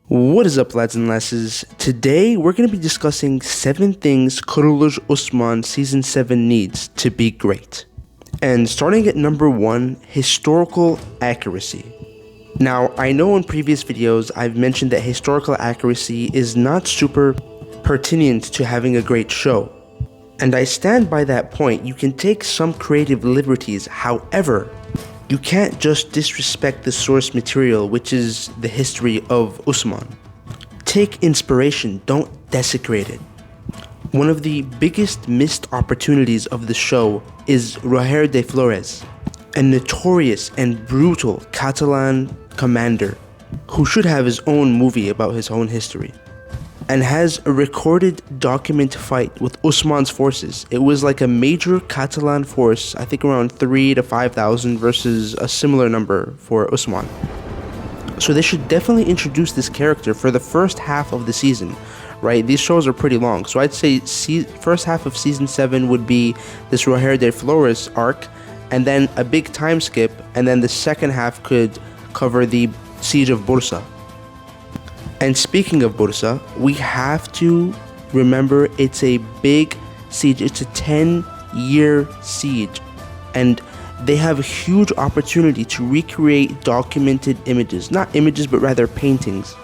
What is up, lads and lasses? Today we're going to be discussing 7 things Kurulus Osman Season 7 needs to be great. And starting at number 1, historical accuracy. Now, I know in previous videos I've mentioned that historical accuracy is not super pertinent to having a great show. And I stand by that point. You can take some creative liberties, however, you can't just disrespect the source material, which is the history of Osman. Take inspiration, don't desecrate it. One of the biggest missed opportunities of the show is Roger de Flores, a notorious and brutal Catalan commander who should have his own movie about his own history, and has a recorded document fight with Osman's forces. It was like a major Catalan force, I think around 3,000 to 5,000 versus a similar number for Osman. So they should definitely introduce this character for the first half of the season, right? These shows are pretty long, so I'd say first half of season 7 would be this Roger de Flores arc, and then a big time skip, and then the second half could cover the siege of Bursa. And speaking of Bursa, we have to remember it's a big siege. It's a 10-year siege, and they have a huge opportunity to recreate documented images. Not images, but rather paintings.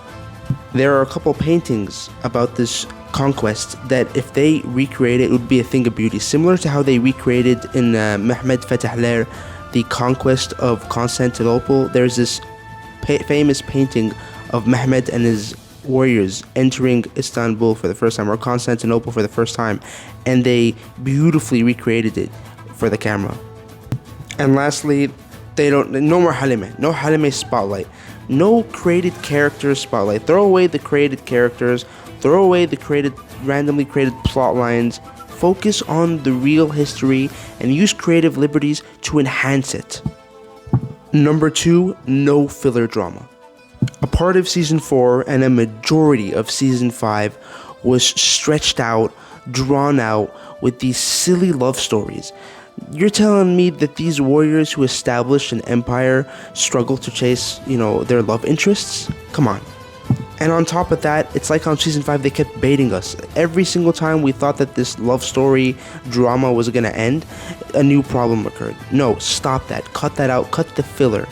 There are a couple paintings about this conquest that if they recreate it, it would be a thing of beauty. Similar to how they recreated in Mehmed Fetahler, the conquest of Constantinople. There's this famous painting of Mehmed and his warriors entering Istanbul for the first time, or Constantinople for the first time, and they beautifully recreated it for the camera. And lastly, no more Halime, no Halime spotlight, no created characters spotlight. Throw away the created characters, throw away the randomly created plot lines. Focus on the real history and use creative liberties to enhance it. Number 2, no filler drama. A part of Season 4 and a majority of Season 5 was stretched out, drawn out with these silly love stories. You're telling me that these warriors who established an empire struggle to chase, their love interests? Come on. And on top of that, it's like on Season 5 they kept baiting us. Every single time we thought that this love story drama was going to end, a new problem occurred. No, stop that. Cut that out. Cut the filler.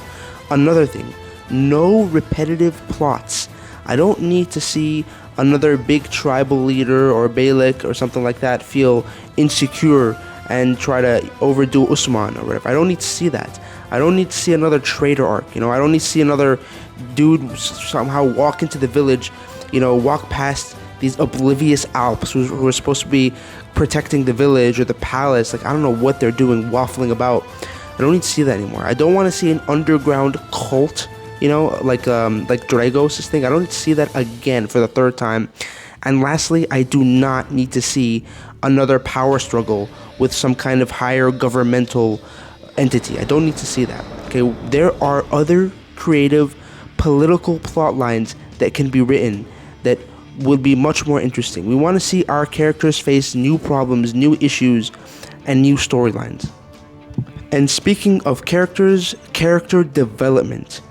Another thing. No repetitive plots. I don't need to see another big tribal leader or Beylik or something like that feel insecure and try to overdo Osman or whatever. I don't need to see that. I don't need to see another traitor arc. I don't need to see another dude somehow walk into the village, walk past these oblivious Alps who are supposed to be protecting the village or the palace. Like, I don't know what they're doing, waffling about. I don't need to see that anymore. I don't want to see an underground cult, like Dragos' thing. I don't need to see that again for the third time. And lastly, I do not need to see another power struggle with some kind of higher governmental entity. I don't need to see that. Okay, there are other creative political plot lines that can be written that would be much more interesting. We want to see our characters face new problems, new issues, and new storylines. And speaking of characters, character development.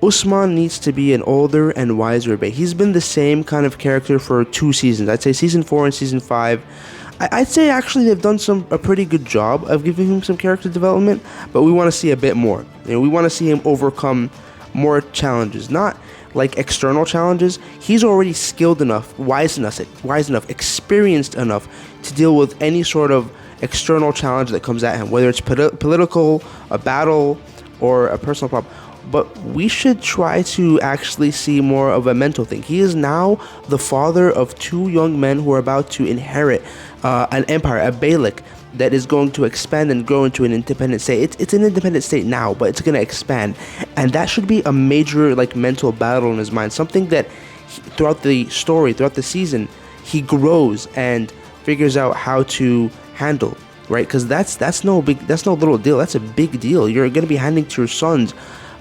Osman needs to be an older and wiser Bey. He's been the same kind of character for 2 seasons. I'd say Season 4 and Season 5. I'd say actually they've done a pretty good job of giving him some character development, but we want to see a bit more. We want to see him overcome more challenges, not like external challenges. He's already skilled enough, wise enough, experienced enough to deal with any sort of external challenge that comes at him, whether it's political, a battle, or a personal problem. But we should try to actually see more of a mental thing. He is now the father of 2 young men who are about to inherit an empire, a Beylik, that is going to expand and grow into an independent state. It's an independent state now, but it's going to expand. And that should be a major mental battle in his mind. Something that throughout the story, throughout the season, he grows and figures out how to handle, right? Because that's no little deal. That's a big deal. You're going to be handing to your sons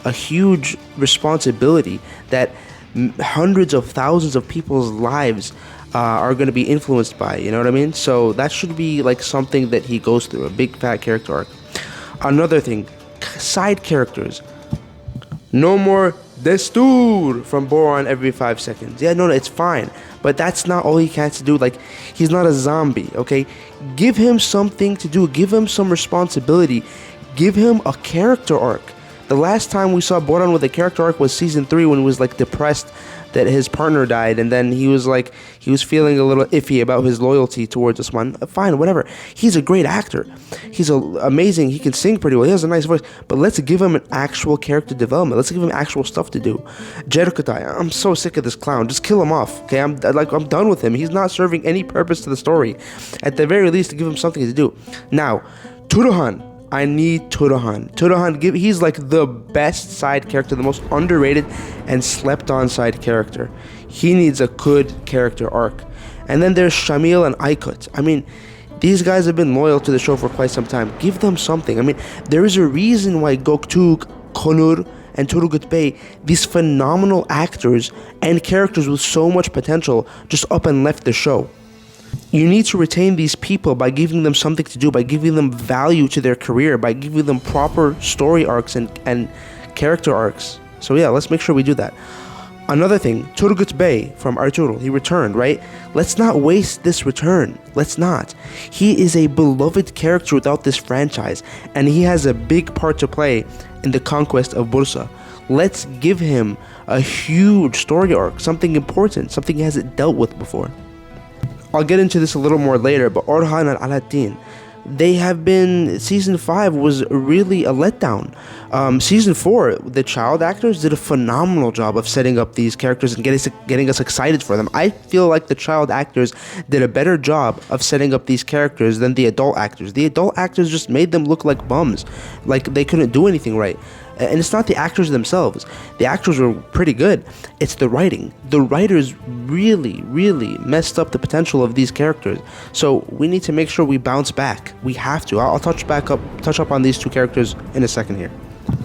a huge responsibility that hundreds of thousands of people's lives are going to be influenced by, you know what I mean? So that should be something that he goes through, a big fat character arc. Another thing, side characters. No more Destur from Boron every 5 seconds. Yeah, no, it's fine. But that's not all he has to do. Like, he's not a zombie, okay? Give him something to do. Give him some responsibility. Give him a character arc. The last time we saw Boran with a character arc was season 3 when he was like depressed that his partner died, and then he was feeling a little iffy about his loyalty towards Osman. Fine, whatever. He's a great actor. He's amazing. He can sing pretty well. He has a nice voice. But let's give him an actual character development. Let's give him actual stuff to do. Jerkatai, I'm so sick of this clown. Just kill him off. Okay, I'm done with him. He's not serving any purpose to the story. At the very least, to give him something to do. Now, Turuhan. I need Turuhan. He's like the best side character, the most underrated and slept on side character. He needs a good character arc. And then there's Shamil and Aykut. I mean, these guys have been loyal to the show for quite some time. Give them something. I mean, there is a reason why Göktürk, Konur, and Turgut Bey, these phenomenal actors and characters with so much potential, just up and left the show. You need to retain these people by giving them something to do, by giving them value to their career, by giving them proper story arcs and character arcs. So yeah, let's make sure we do that. Another thing, Turgut Bey from Ertuğrul, he returned, right? Let's not waste this return. Let's not. He is a beloved character without this franchise, and he has a big part to play in the conquest of Bursa. Let's give him a huge story arc, something important, something he hasn't dealt with before. I'll get into this a little more later, but Orhan and Alaaddin, they have been, season 5 was really a letdown. Season 4, the child actors did a phenomenal job of setting up these characters and getting us excited for them. I feel like the child actors did a better job of setting up these characters than the adult actors. The adult actors just made them look like bums, like they couldn't do anything right. And it's not the actors themselves. The actors were pretty good. It's the writing. The writers really, really messed up the potential of these characters. So we need to make sure we bounce back. We have to. I'll touch up on these two characters in a second here.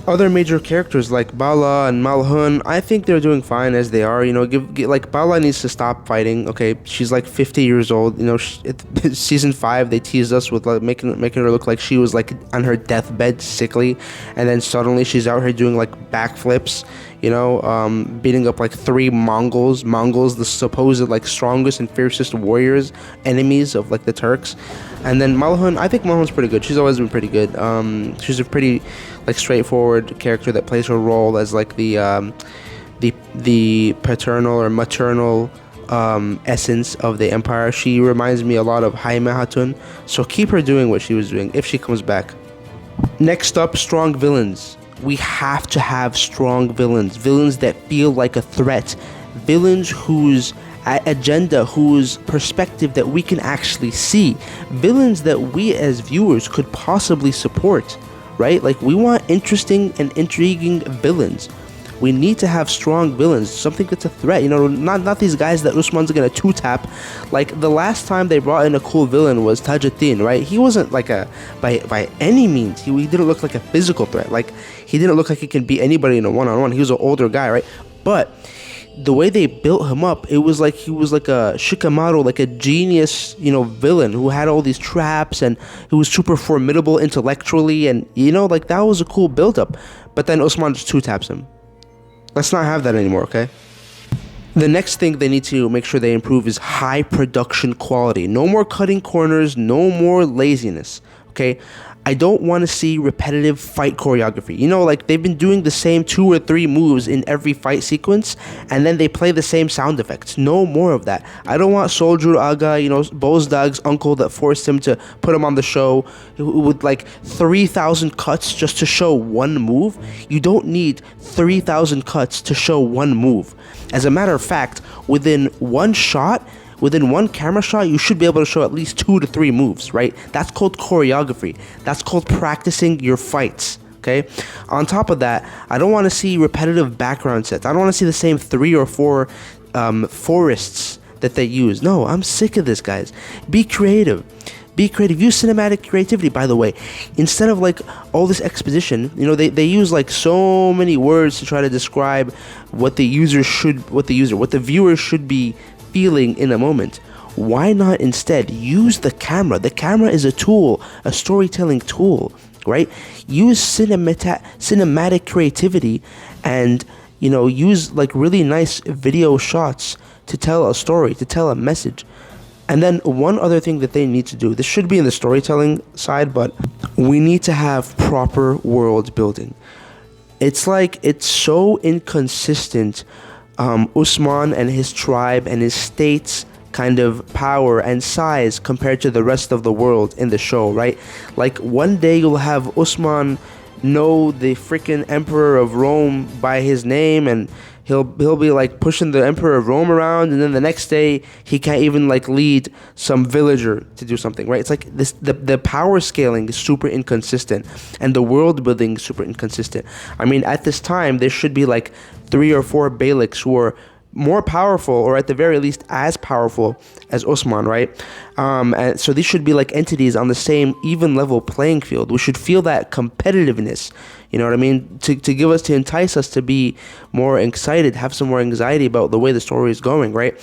Other major characters like Bala and Malhun, I think they're doing fine as they are. You know, like Bala needs to stop fighting. Okay, she's like 50 years old. You know, season 5 they teased us with like making her look like she was like on her deathbed, sickly, and then suddenly she's out here doing like backflips. You know, beating up like 3 Mongols, the supposed like strongest and fiercest warriors, enemies of like the Turks. And then Malhun, I think Malhun's pretty good. She's always been pretty good. She's a pretty like straightforward character that plays her role as like the paternal or maternal essence of the empire. She reminds me a lot of Jaime Hatun. So keep her doing what she was doing if she comes back. Next up, strong villains. We have to have strong villains that feel like a threat, villains whose agenda, whose perspective that we can actually see, villains that we as viewers could possibly support, right? Like, we want interesting and intriguing villains. We need to have strong villains, something that's a threat, you know, not these guys that Usman's gonna two-tap. Like, the last time they brought in a cool villain was Tajuddin, right? He wasn't like by any means, he didn't look like a physical threat. Like, he didn't look like he can beat anybody in a one-on-one. He was an older guy, right? But the way they built him up, it was like he was like a Shikamaru, like a genius, you know, villain who had all these traps and who was super formidable intellectually, and, you know, like, that was a cool build-up. But then Osman just two-taps him. Let's not have that anymore, okay? The next thing they need to make sure they improve is high production quality. No more cutting corners, no more laziness, okay? I don't want to see repetitive fight choreography. You know, like, they've been doing the same 2 or 3 moves in every fight sequence, and then they play the same sound effects. No more of that. I don't want Soldier Aga, you know, Bozdag's uncle that forced him to put him on the show with like 3,000 cuts just to show one move. You don't need 3,000 cuts to show one move. As a matter of fact, within one camera shot, you should be able to show at least 2 to 3 moves, right? That's called choreography. That's called practicing your fights, okay? On top of that, I don't want to see repetitive background sets. I don't want to see the same 3 or 4 forests that they use. No, I'm sick of this, guys. Be creative. Be creative. Use cinematic creativity, by the way. Instead of like all this exposition, you know, they use like so many words to try to describe what the viewer should be feeling in a moment. Why not instead use the camera? The camera is a tool, a storytelling tool, right? Use cinematic creativity and use like really nice video shots to tell a story, to tell a message. And then one other thing that they need to do, this should be in the storytelling side, but we need to have proper world building. It's like it's so inconsistent, Usman and his tribe and his state's kind of power and size compared to the rest of the world in the show, right? Like one day you'll have Usman know the freaking Emperor of Rome by his name, and he'll be like pushing the Emperor of Rome around, and then the next day he can't even like lead some villager to do something, right? It's like this, the power scaling is super inconsistent, and the world building is super inconsistent. I mean, at this time there should be like 3 or 4 Beyliks who are more powerful, or at the very least as powerful as Osman, right? And so these should be like entities on the same even level playing field. We should feel that competitiveness, you know what I mean? To entice us to be more excited, have some more anxiety about the way the story is going, right?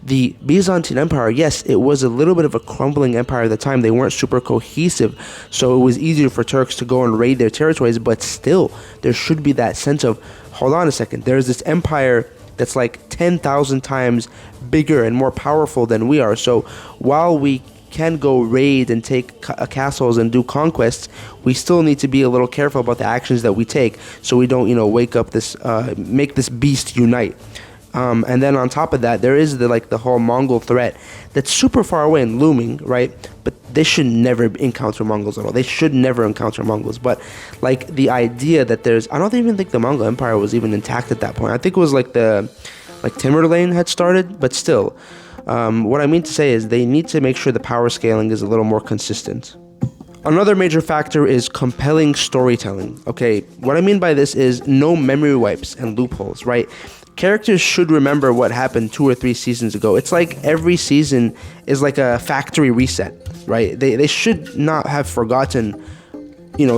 The Byzantine Empire, yes, it was a little bit of a crumbling empire at the time. They weren't super cohesive, so it was easier for Turks to go and raid their territories, but still, there should be that sense of, hold on a second, there's this empire that's like 10,000 times bigger and more powerful than we are. So while we can go raid and take castles and do conquests, we still need to be a little careful about the actions that we take, so we don't, wake up this, make this beast unite. And then on top of that, there is the whole Mongol threat that's super far away and looming, right? But they should never encounter Mongols at all. They should never encounter Mongols. But like the idea that I don't even think the Mongol Empire was even intact at that point. I think it was like Timurlane had started, but still. What I mean to say is they need to make sure the power scaling is a little more consistent. Another major factor is compelling storytelling. Okay, what I mean by this is no memory wipes and loopholes, right? Characters should remember what happened 2 or 3 seasons ago. It's like every season is like a factory reset, right? They should not have forgotten,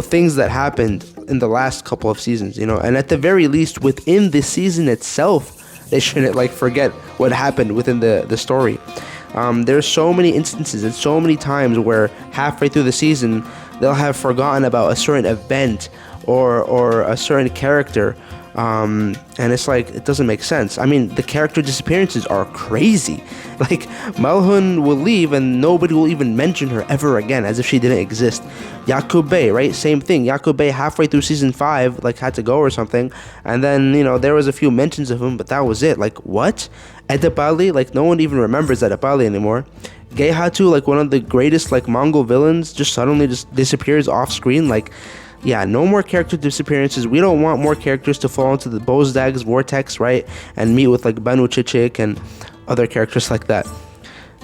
things that happened in the last couple of seasons, and at the very least within the season itself, they shouldn't forget what happened within the story. There's so many instances and so many times where halfway through the season they'll have forgotten about a certain event or a certain character, and it's like it doesn't make sense. I mean, the character disappearances are crazy. Like Malhun will leave and nobody will even mention her ever again, as if she didn't exist. Yaqub Bey, right? Same thing. Yaqub Bey halfway through season 5 had to go or something, and then there was a few mentions of him, but that was it. Like what? Edip Ali, no one even remembers Edip Ali anymore. Gehatu, one of the greatest Mongol villains, just suddenly just disappears off screen. Yeah, no more character disappearances. We don't want more characters to fall into the Bozdag's vortex, right? And meet with Banu Chichik and other characters like that.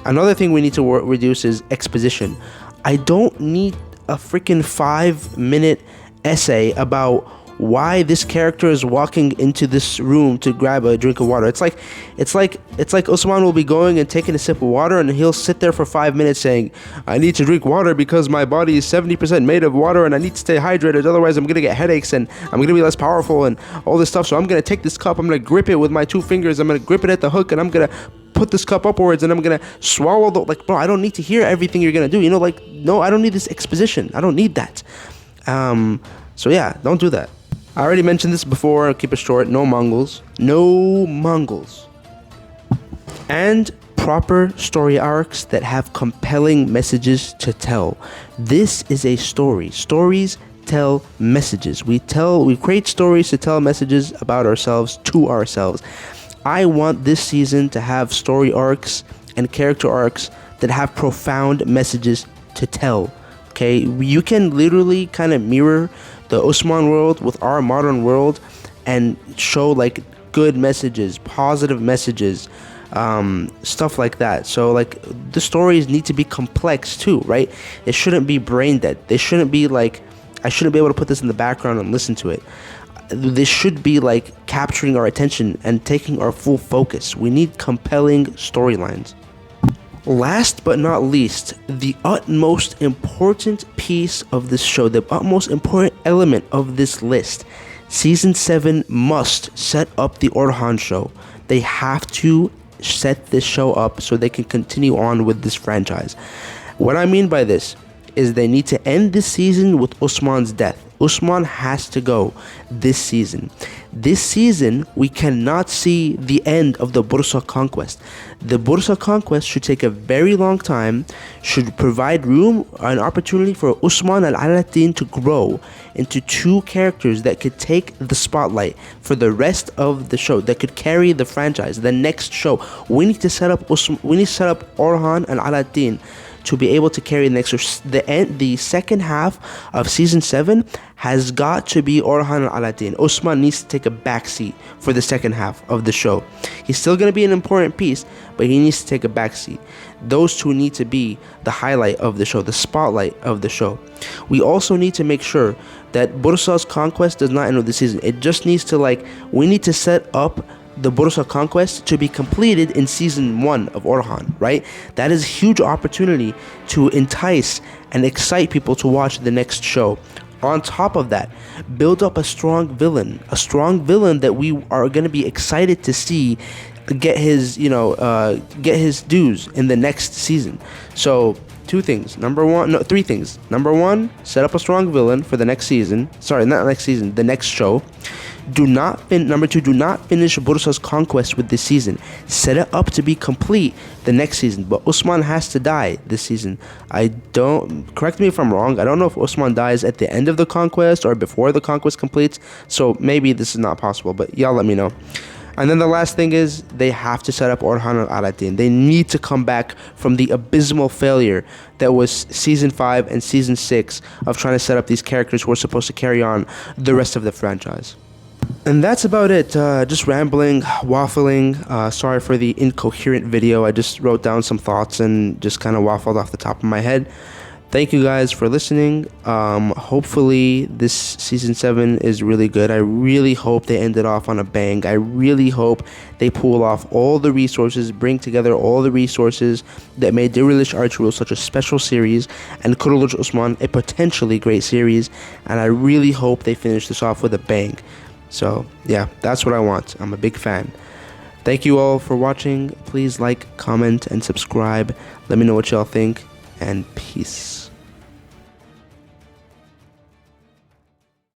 Another thing we need to reduce is exposition. I don't need a freaking 5-minute essay about why this character is walking into this room to grab a drink of water. It's like Osman will be going and taking a sip of water, and he'll sit there for 5 minutes saying, I need to drink water because my body is 70% made of water and I need to stay hydrated, otherwise I'm gonna get headaches and I'm gonna be less powerful and all this stuff. So I'm gonna take this cup, I'm gonna grip it with my 2 fingers, I'm gonna grip it at the hook, and I'm gonna put this cup upwards, and I'm gonna swallow the bro, I don't need to hear everything you're gonna do. No, I don't need this exposition. I don't need that. So yeah, don't do that. I already mentioned this before. I'll keep it short. No Mongols. No Mongols. And proper story arcs that have compelling messages to tell. This is a story. Stories tell messages. We create stories to tell messages about ourselves to ourselves. I want this season to have story arcs and character arcs that have profound messages to tell. Okay, you can literally kind of mirror the Osman world with our modern world and show good messages, positive messages, stuff like that. So the stories need to be complex too, right? It shouldn't be brain dead. They shouldn't be I shouldn't be able to put this in the background and listen to it. This should be capturing our attention and taking our full focus. We need compelling storylines. Last but not least, the utmost important piece of this show, the utmost important element of this list, Season 7 must set up the Orhan show. They have to set this show up so they can continue on with this franchise. What I mean by this is they need to end this season with Osman's death. Usman has to go this season. This season, we cannot see the end of the Bursa conquest. The Bursa conquest should take a very long time, should provide room, an opportunity for Usman and Alauddin to grow into two characters that could take the spotlight for the rest of the show, that could carry the franchise, the next show. We need to set up Orhan and Alauddin to be able to carry the next show. The second half of season 7 has got to be Orhan and Alauddin. Usman needs to take a backseat for the second half of the show. He's still going to be an important piece, but he needs to take a backseat. Those two need to be the highlight of the show, the spotlight of the show. We also need to make sure that Bursa's conquest does not end with the season. It just needs to, we need to set up the Bursa conquest to be completed in season 1 of Orhan, right? That is a huge opportunity to entice and excite people to watch the next show. On top of that, build up a strong villain that we are going to be excited to see get his dues in the next season. So three things. Number one, set up a strong villain for the next season. Sorry, not next season, the next show. Number two, do not finish Bursa's conquest with this season. Set it up to be complete the next season. But Usman has to die this season. Correct me if I'm wrong, I don't know if Usman dies at the end of the conquest or before the conquest completes. So maybe this is not possible, but y'all let me know. And then the last thing is, they have to set up Orhan and Alauddin. They need to come back from the abysmal failure that was season 5 and season 6 of trying to set up these characters who are supposed to carry on the rest of the franchise. And that's about it. Just rambling, waffling. Sorry for the incoherent video. I just wrote down some thoughts and just kind of waffled off the top of my head. Thank you guys for listening. Hopefully this season 7 is really good. I really hope they end it off on a bang. I really hope they pull off all the resources, bring together all the resources that made Devilish Archie such a special series, and Kurulus Osman a potentially great series. And I really hope they finish this off with a bang. So yeah, that's what I want. I'm a big fan. Thank you all for watching. Please like, comment, and subscribe. Let me know what y'all think, and peace.